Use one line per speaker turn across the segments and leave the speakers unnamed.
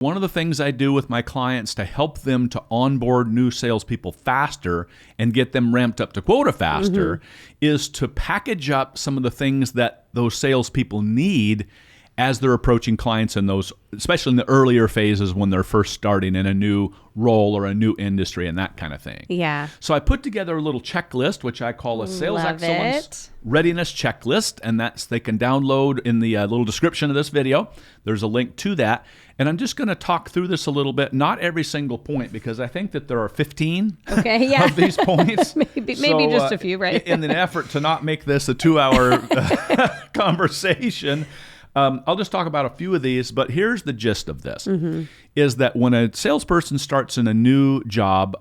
One of the things I do with my clients to help them to onboard new salespeople faster and get them ramped up to quota faster is to package up some of the things that those salespeople need as they're approaching clients in those, especially in the earlier phases when they're first starting in a new role or a new industry and that kind of thing.
Yeah.
So I put together a little checklist, which I call a sales excellence readiness checklist, and they can download in the little description of this video. There's a link to that. And I'm just going to talk through this a little bit, not every single point, because I think that there are 15 of these points.
maybe just a few, right?
In an effort to not make this a 2-hour conversation, I'll just talk about a few of these, but here's the gist of this, is that when a salesperson starts in a new job,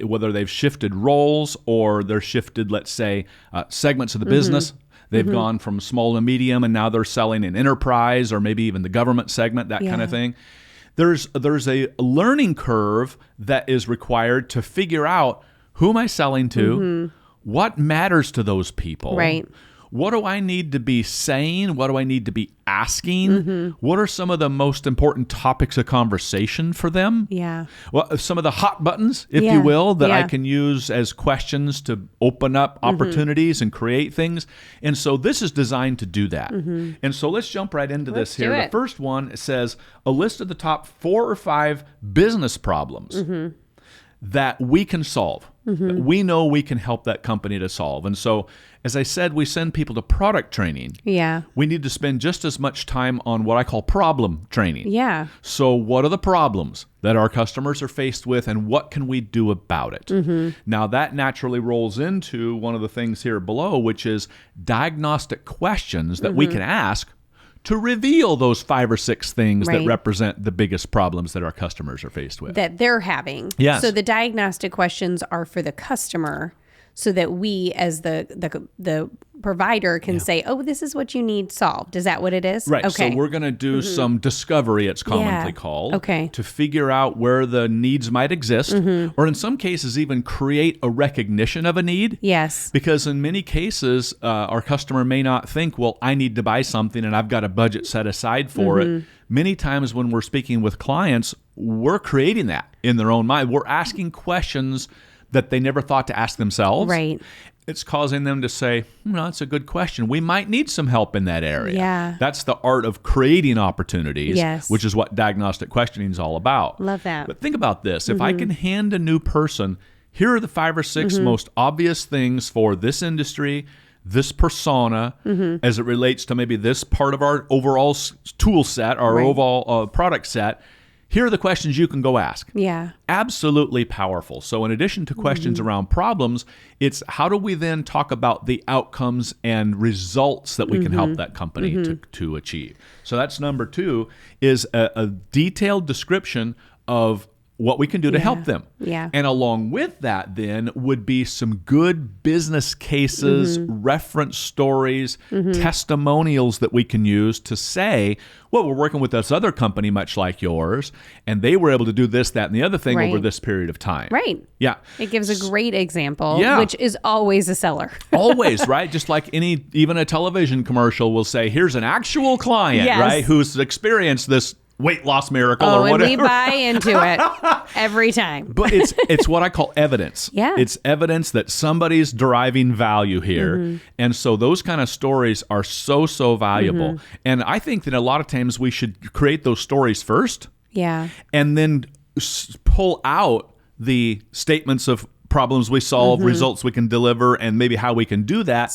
whether they've shifted roles or they're shifted, let's say, segments of the business, they've gone from small to medium and now they're selling in enterprise or maybe even the government segment, that kind of thing. There's a learning curve that is required to figure out who am I selling to, what matters to those people,
right?
What do I need to be saying? What do I need to be asking? What are some of the most important topics of conversation for them?
Yeah.
Well, some of the hot buttons, if you will, that I can use as questions to open up opportunities and create things. And so this is designed to do that. And so let's jump right into this here. The first one says a list of the top 4 or 5 business problems that we can solve. That we know we can help that company to solve. And so, as I said, we send people to product training.
Yeah.
We need to spend just as much time on what I call problem training.
Yeah.
So what are the problems that our customers are faced with and what can we do about it? Now that naturally rolls into one of the things here below, which is diagnostic questions that we can ask to reveal those 5 or 6 things that represent the biggest problems that our customers are faced with.
That they're having.
Yes.
So the diagnostic questions are for the customer so that we as the provider can say, oh, this is what you need solved. Is that what it is?
Right.
Okay.
So we're going to do some discovery, it's commonly called, to figure out where the needs might exist, or in some cases even create a recognition of a need.
Yes.
Because in many cases, our customer may not think, well, I need to buy something and I've got a budget set aside for it. Many times when we're speaking with clients, we're creating that in their own mind. We're asking questions that they never thought to ask themselves.
Right.
It's causing them to say, no, that's a good question. We might need some help in that area.
Yeah.
That's the art of creating opportunities, which is what diagnostic questioning is all about.
Love that.
But think about this. If I can hand a new person, here are the 5 or 6 most obvious things for this industry, this persona, as it relates to maybe this part of our overall tool set, our overall product set. Here are the questions you can go ask.
Yeah.
Absolutely powerful. So in addition to questions around problems, it's how do we then talk about the outcomes and results that we can help that company to achieve. So that's number 2, is a detailed description of what we can do to help them.
Yeah.
And along with that then would be some good business cases, reference stories, testimonials that we can use to say, well, we're working with this other company much like yours, and they were able to do this, that, and the other thing over this period of time.
Right.
Yeah.
It gives a great example, which is always a seller.
Always, right? Just like even a television commercial will say, here's an actual client, right, who's experienced this weight loss miracle or whatever.
And we buy into it every time.
But it's what I call evidence.
Yeah.
It's evidence that somebody's deriving value here. And so those kind of stories are so valuable. And I think that a lot of times we should create those stories first.
Yeah.
And then pull out the statements of problems we solve, results we can deliver, and maybe how we can do that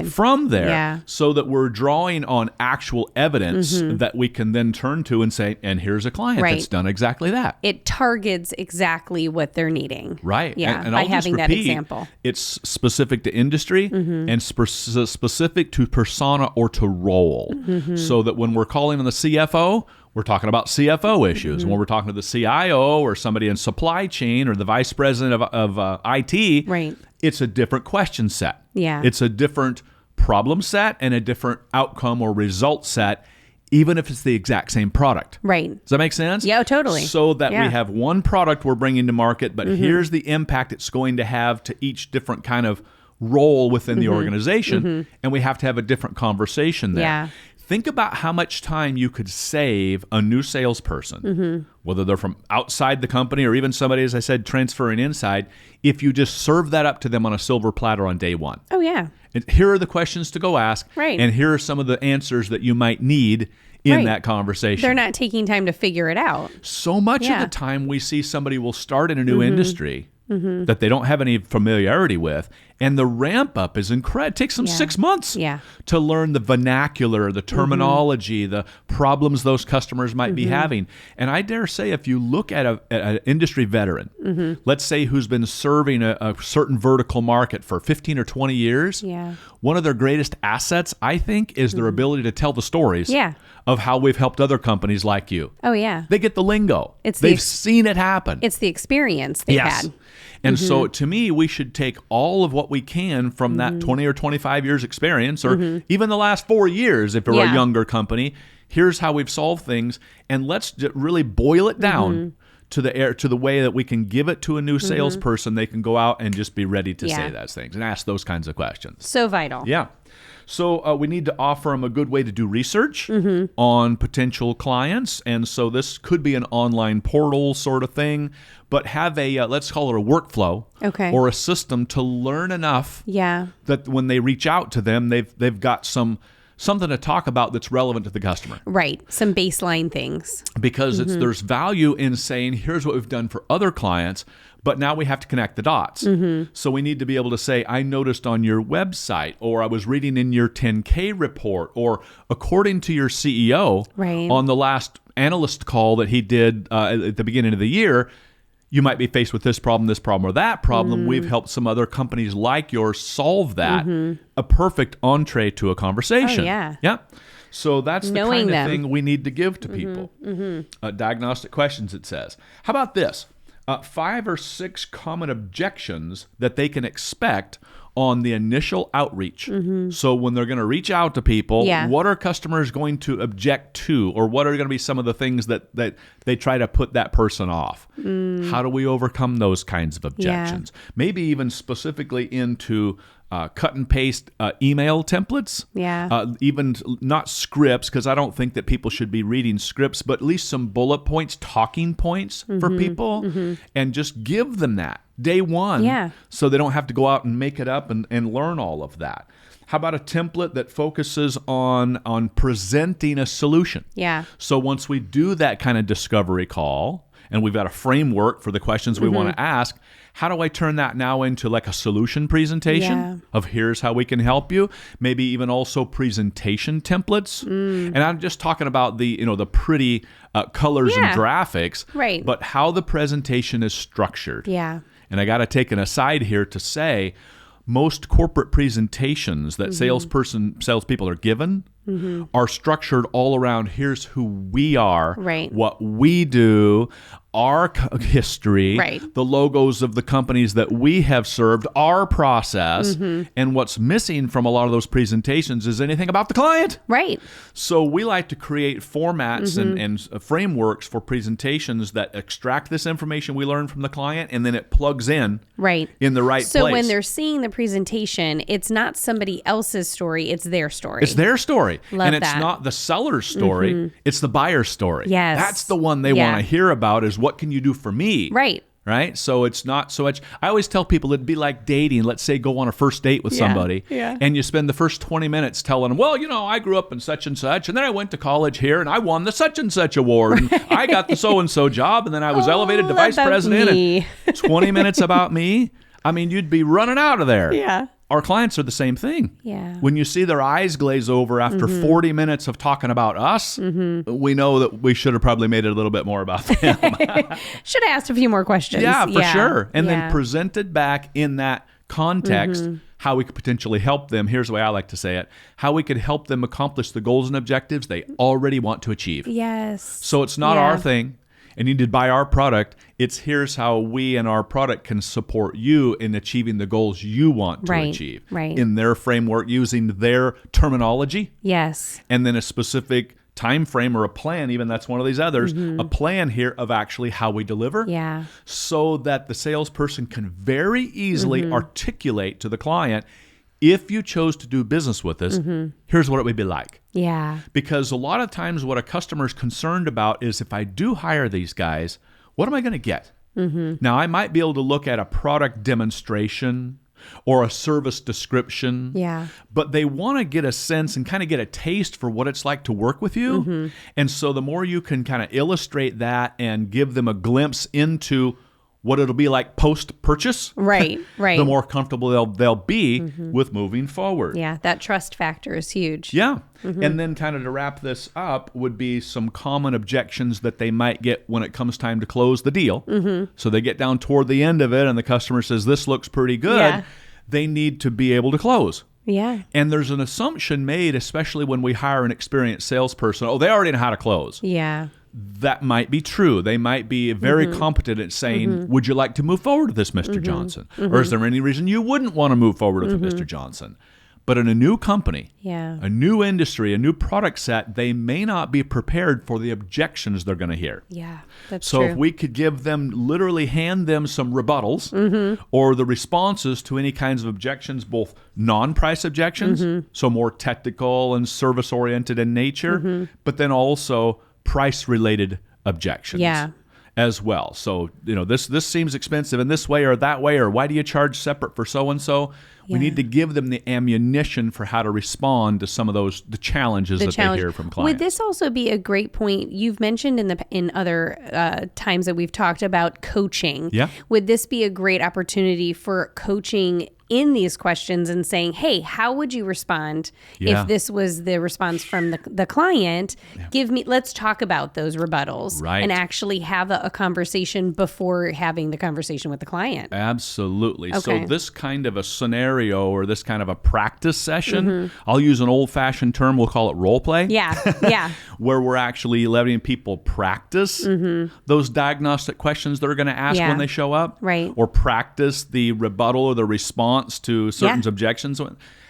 from there, so that we're drawing on actual evidence that we can then turn to and say, and here's a client that's done exactly that.
It targets exactly what they're needing.
Right.
Yeah,
and
by
I'll
having
just
that
repeat,
example.
It's specific to industry and specific to persona or to role. So that when we're calling on the CFO, we're talking about CFO issues. When we're talking to the CIO or somebody in supply chain or the vice president of IT, it's a different question set.
Yeah.
It's a different problem set and a different outcome or result set, even if it's the exact same product.
Right.
Does that make sense?
Yeah, totally.
So that we have one product we're bringing to market, but here's the impact it's going to have to each different kind of role within the organization, and we have to have a different conversation there.
Yeah.
Think about how much time you could save a new salesperson, whether they're from outside the company or even somebody, as I said, transferring inside, if you just serve that up to them on a silver platter on day one.
Oh, yeah.
And here are the questions to go ask,
Right.
and here are some of the answers that you might need in that conversation.
They're not taking time to figure it out.
So much of the time we see somebody will start in a new industry that they don't have any familiarity with, and the ramp up is incredible. It takes them 6 months to learn the vernacular, the terminology, the problems those customers might be having. And I dare say, if you look at an industry veteran, let's say who's been serving a certain vertical market for 15 or 20 years, one of their greatest assets, I think, is their ability to tell the stories of how we've helped other companies like you.
Oh, yeah.
They get the lingo. They've seen it happen.
It's the experience they've had.
And so to me, we should take all of what we can from that 20 or 25 years experience, or even the last 4 years if we're a younger company. Here's how we've solved things, and let's really boil it down to the way that we can give it to a new salesperson. They can go out and just be ready to say those things and ask those kinds of questions.
So vital.
Yeah. So we need to offer them a good way to do research on potential clients. And so this could be an online portal sort of thing, but have a, let's call it a workflow or a system to learn enough that when they reach out to them, they've got something to talk about that's relevant to the customer.
Right. Some baseline things.
Because there's value in saying, here's what we've done for other clients, but now we have to connect the dots. So we need to be able to say, I noticed on your website, or I was reading in your 10K report, or according to your CEO on the last analyst call that he did at the beginning of the year, you might be faced with this problem, or that problem. We've helped some other companies like yours solve that. A perfect entree to a conversation.
Oh, yeah.
Yeah. So that's
Knowing
the kind of
them.
thing we need to give to people. Diagnostic questions, it says. How about this? 5 or 6 common objections that they can expect on the initial outreach. So when they're going to reach out to people, what are customers going to object to, or what are going to be some of the things that they try to put that person off? How do we overcome those kinds of objections? Maybe even specifically into cut and paste email templates. Even not scripts, because I don't think that people should be reading scripts, but at least some bullet points, talking points for people, and just give them that day one so they don't have to go out and make it up and learn all of that. How about a template that focuses on presenting a solution? So once we do that kind of discovery call, and we've got a framework for the questions we want to ask, how do I turn that now into like a solution presentation of here's how we can help you? Maybe even also presentation templates. And I'm just talking about the pretty colors and graphics, but how the presentation is structured. And I got to take an aside here to say, most corporate presentations that salespeople are given are structured all around here's who we are, what we do, our history, the logos of the companies that we have served, our process, and what's missing from a lot of those presentations is anything about the client. So we like to create formats and frameworks for presentations that extract this information we learn from the client, and then it plugs in in the right place.
So when they're seeing the presentation, it's not somebody else's story, it's their story.
It's their story.
Love
and it's
that.
not the seller's story, it's the buyer's story. That's the one they want to hear about, is what can you do for me? Right? So it's not so much. I always tell people it'd be like dating. Let's say go on a first date with somebody, and you spend the first 20 minutes telling them, well, I grew up in such, and then I went to college here, and I won the such and such award, and I got the so-and-so job, and then I was elevated to vice president, and 20 minutes about me. I mean, you'd be running out of there. Our clients are the same thing. When you see their eyes glaze over after 40 minutes of talking about us, we know that we should have probably made it a little bit more about them.
Should have asked a few more questions.
For sure. And then presented back in that context how we could potentially help them. Here's the way I like to say it: how we could help them accomplish the goals and objectives they already want to achieve. So it's not our thing, and you need to buy our product. It's here's how we and our product can support you in achieving the goals you want to achieve in their framework, using their terminology. And then a specific time frame or a plan, even that's one of these others, a plan here of actually how we deliver, so that the salesperson can very easily articulate to the client, if you chose to do business with us, here's what it would be like.
Yeah.
Because a lot of times what a customer is concerned about is, if I do hire these guys, what am I going to get? Now, I might be able to look at a product demonstration or a service description, but they want to get a sense and kind of get a taste for what it's like to work with you. And so the more you can kind of illustrate that and give them a glimpse into what it'll be like post-purchase,
right,
the more comfortable they'll be with moving forward.
Yeah, that trust factor is huge.
Yeah. And then kind of to wrap this up would be some common objections that they might get when it comes time to close the deal. So they get down toward the end of it and the customer says, this looks pretty good.
Yeah.
They need to be able to close.
Yeah.
And there's an assumption made, especially when we hire an experienced salesperson, oh, they already know how to close.
Yeah.
That might be true. They might be very competent at saying, would you like to move forward with this, Mr. Johnson? Or is there any reason you wouldn't want to move forward with Mr. Johnson? But in a new company, a new industry, a new product set, they may not be prepared for the objections they're going to hear.
Yeah, that's
so
true.
If we could give them, literally hand them some rebuttals or the responses to any kinds of objections, both non-price objections, so more technical and service-oriented in nature, but then also price-related objections as well. So, this seems expensive in this way or that way, or why do you charge separate for so-and-so? We need to give them the ammunition for how to respond to some of the challenges that they hear from clients.
Would this also be a great point? You've mentioned in other times that we've talked about coaching.
Yeah.
Would this be a great opportunity for coaching in these questions and saying, hey, how would you respond if this was the response from the client? Let's talk about those rebuttals and actually have a conversation before having the conversation with the client.
Absolutely. Okay. So this kind of a scenario or this kind of a practice session, I'll use an old-fashioned term, we'll call it role play.
Yeah.
Where we're actually letting people practice those diagnostic questions they're going to ask when they show up.
Right.
Or practice the rebuttal or the response to certain objections.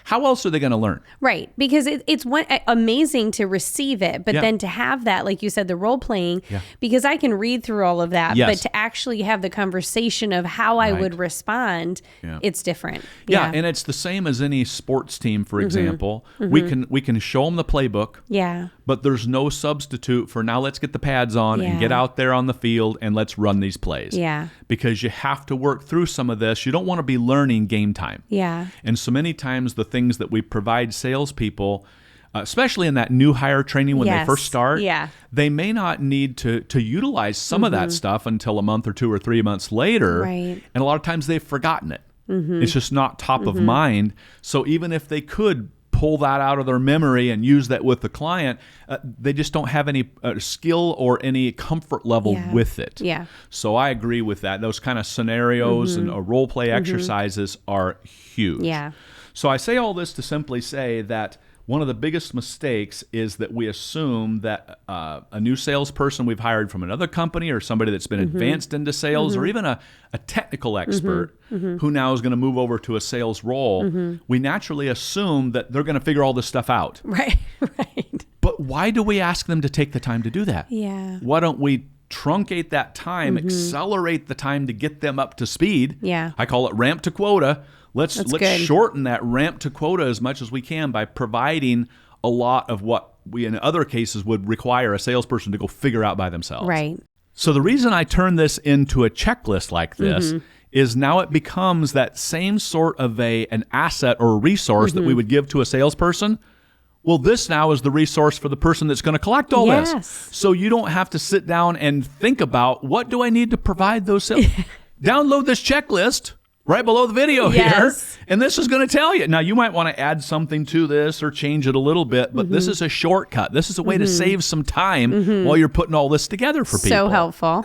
How else are they going to learn?
Right. Because it's amazing to receive it, but then to have that, like you said, the role playing, because I can read through all of that, but to actually have the conversation of how I would respond, it's different.
Yeah. And it's the same as any sports team, for example. We can show them the playbook.
Yeah.
But there's no substitute for now let's get the pads on and get out there on the field and let's run these plays.
Yeah.
Because you have to work through some of this. You don't want to be learning game time.
Yeah.
And so many times the things that we provide salespeople, especially in that new hire training when they first start, they may not need to utilize some of that stuff until a month or 2 or 3 months later.
Right.
And a lot of times they've forgotten it. It's just not top of mind. So even if they could pull that out of their memory and use that with the client, they just don't have any skill or any comfort level with it.
Yeah.
So I agree with that. Those kind of scenarios and role play exercises are huge.
Yeah.
So I say all this to simply say that one of the biggest mistakes is that we assume that a new salesperson we've hired from another company or somebody that's been advanced into sales or even a technical expert who now is going to move over to a sales role, we naturally assume that they're going to figure all this stuff out.
Right.
But why do we ask them to take the time to do that?
Yeah.
Why don't we truncate that time, accelerate the time to get them up to speed?
Yeah.
I call it ramp to quota. Let's shorten that ramp to quota as much as we can by providing a lot of what we in other cases would require a salesperson to go figure out by themselves.
Right.
So the reason I turn this into a checklist like this is now it becomes that same sort of an asset or a resource that we would give to a salesperson. Well, this now is the resource for the person that's going to collect all this. So you don't have to sit down and think about what do I need to provide those sales. Download this checklist right below the video here, and this is going to tell you. Now, you might want to add something to this or change it a little bit, but this is a shortcut. This is a way to save some time while you're putting all this together for people.
So helpful.